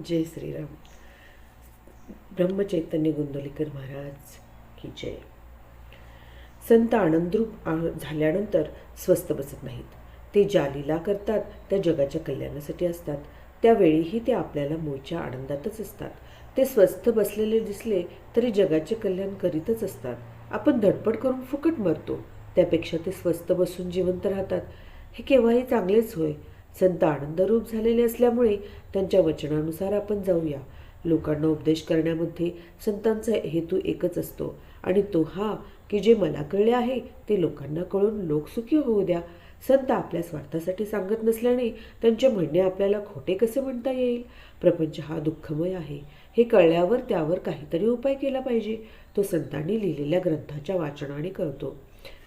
जय श्रीराम. ब्रह्मचैतन्य गोंदवलेकर महाराज की जय. संत आनंदरूप झाल्यानंतर स्वस्थ बसत नाहीत. ते ज्या लीला करतात त्या जगाच्या कल्याणासाठी असतात. त्यावेळीही ते आपल्याला मूळच्या आनंदातच असतात. ते स्वस्थ बसलेले दिसले तरी जगाचे कल्याण करीतच असतात. आपण धडपड करून फुकट मरतो, त्यापेक्षा ते स्वस्थ बसून जिवंत राहतात. हे केव्हाही चांगलेच होय. संत आनंदरूप झालेले असल्यामुळे त्यांच्या वचनानुसार आपण जाऊया. लोकांना उपदेश करण्यामध्ये संतांचा हेतू एकच असतो आणि तो हा की जे मला कळले आहे ते लोकांना कळून लोक सुखी होऊ द्या. संत आपल्या स्वार्थासाठी सांगत नसल्याने त्यांचे म्हणणे आपल्याला खोटे कसे म्हणता येईल? प्रपंच हा दुःखमय आहे हे कळल्यावर त्यावर काहीतरी उपाय केला पाहिजे. तो संतांनी लिहिलेल्या ग्रंथाच्या वाचनाने कळतो.